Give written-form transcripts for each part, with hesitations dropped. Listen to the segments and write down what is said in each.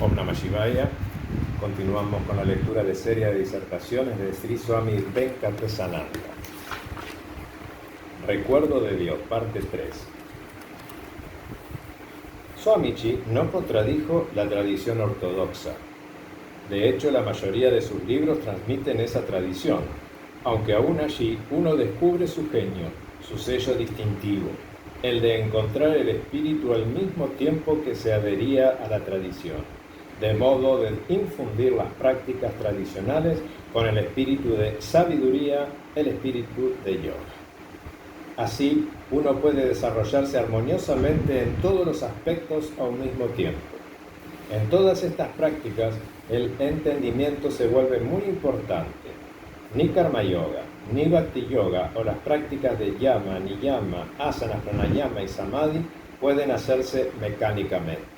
Om Namah Shivaya. Continuamos con la lectura de serie de disertaciones de Sri Swami Venkatesananda. Recuerdo de Dios, parte 3. Swamiji no contradijo la tradición ortodoxa. De hecho, la mayoría de sus libros transmiten esa tradición, aunque aún allí uno descubre su genio, su sello distintivo, el de encontrar el espíritu al mismo tiempo que se adhería a la tradición, de modo de infundir las prácticas tradicionales con el espíritu de sabiduría, el espíritu de yoga. Así, uno puede desarrollarse armoniosamente en todos los aspectos a un mismo tiempo. En todas estas prácticas, el entendimiento se vuelve muy importante. Ni Karma Yoga, ni Bhakti Yoga o las prácticas de Yama, Niyama, Asana, Pranayama y Samadhi pueden hacerse mecánicamente.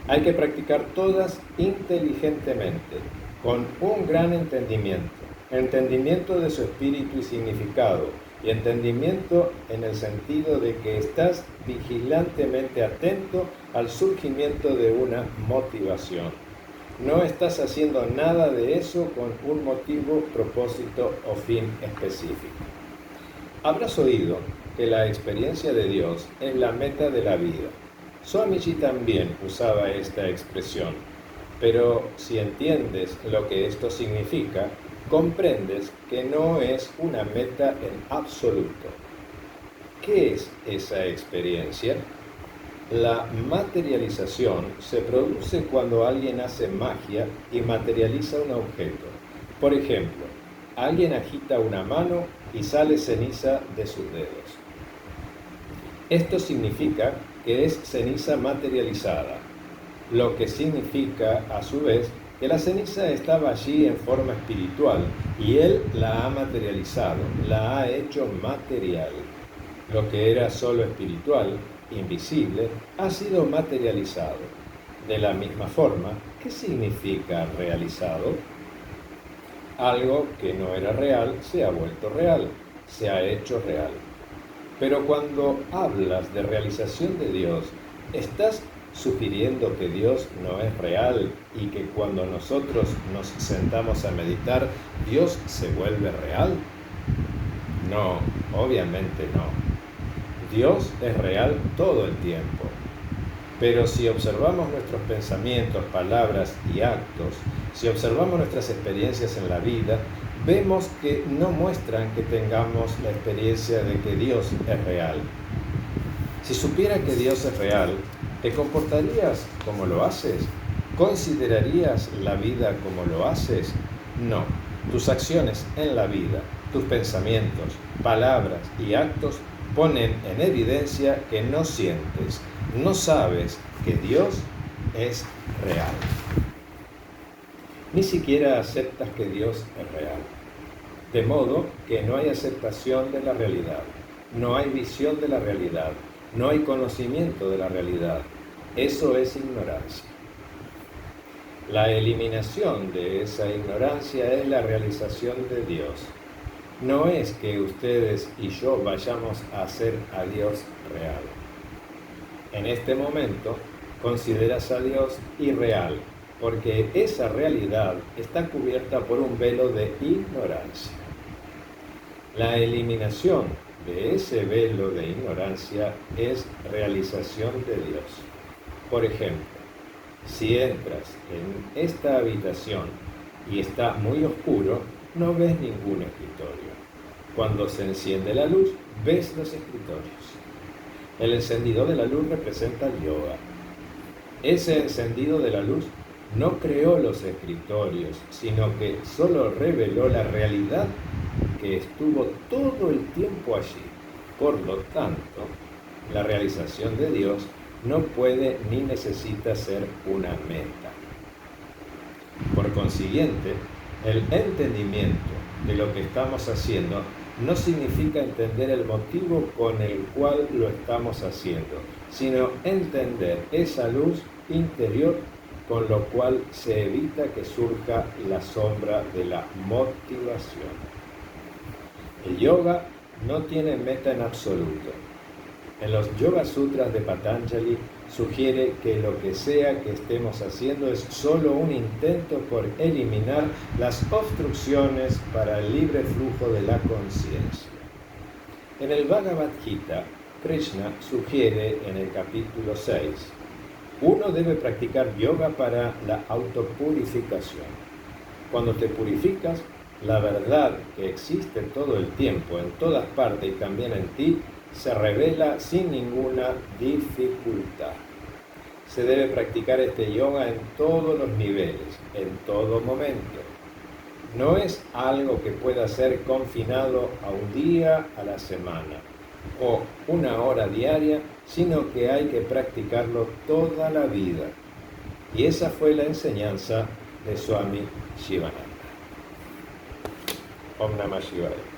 Hay que practicar todas inteligentemente, con un gran entendimiento de su espíritu y significado, y entendimiento en el sentido de que estás vigilantemente atento al surgimiento de una motivación. No estás haciendo nada de eso con un motivo, propósito o fin específico. Habrás oído que la experiencia de Dios es la meta de la vida. Swamiji también usaba esta expresión, pero si entiendes lo que esto significa, comprendes que no es una meta en absoluto. ¿Qué es esa experiencia? La materialización se produce cuando alguien hace magia y materializa un objeto. Por ejemplo, alguien agita una mano y sale ceniza de sus dedos. Esto significa que es ceniza materializada, lo que significa, a su vez, que la ceniza estaba allí en forma espiritual y él la ha materializado, la ha hecho material. Lo que era solo espiritual, invisible, ha sido materializado. De la misma forma, ¿qué significa realizado? Algo que no era real se ha vuelto real, se ha hecho real. Pero cuando hablas de realización de Dios, ¿estás sugiriendo que Dios no es real y que cuando nosotros nos sentamos a meditar, Dios se vuelve real? No, obviamente no. Dios es real todo el tiempo. Pero si observamos nuestros pensamientos, palabras y actos, si observamos nuestras experiencias en la vida, vemos que no muestran que tengamos la experiencia de que Dios es real. Si supiera que Dios es real, ¿te comportarías como lo haces? ¿Considerarías la vida como lo haces? No. Tus acciones en la vida, tus pensamientos, palabras y actos ponen en evidencia que no sientes, no sabes que Dios es real. Ni siquiera aceptas que Dios es real. De modo que no hay aceptación de la realidad, no hay visión de la realidad, no hay conocimiento de la realidad. Eso es ignorancia. La eliminación de esa ignorancia es la realización de Dios. No es que ustedes y yo vayamos a hacer a Dios real. En este momento, consideras a Dios irreal, porque esa realidad está cubierta por un velo de ignorancia. La eliminación de ese velo de ignorancia es realización de Dios. Por ejemplo, si entras en esta habitación y está muy oscuro, no ves ningún escritorio. Cuando se enciende la luz, ves los escritorios. El encendido de la luz representa el yoga. Ese encendido de la luz no creó los escritorios, sino que solo reveló la realidad que estuvo todo el tiempo allí. Por lo tanto, la realización de Dios no puede ni necesita ser una meta. Por consiguiente, el entendimiento de lo que estamos haciendo no significa entender el motivo con el cual lo estamos haciendo, sino entender esa luz interior con lo cual se evita que surja la sombra de la motivación. El yoga no tiene meta en absoluto. En los Yoga Sutras de Patanjali sugiere que lo que sea que estemos haciendo es solo un intento por eliminar las obstrucciones para el libre flujo de la conciencia. En el Bhagavad Gita, Krishna sugiere en el capítulo 6, uno debe practicar yoga para la autopurificación. Cuando te purificas, la verdad que existe todo el tiempo, en todas partes y también en ti, se revela sin ninguna dificultad. Se debe practicar este yoga en todos los niveles, en todo momento. No es algo que pueda ser confinado a un día a la semana o una hora diaria, sino que hay que practicarlo toda la vida. Y esa fue la enseñanza de Swami Shivananda. Om Namah Shivaya.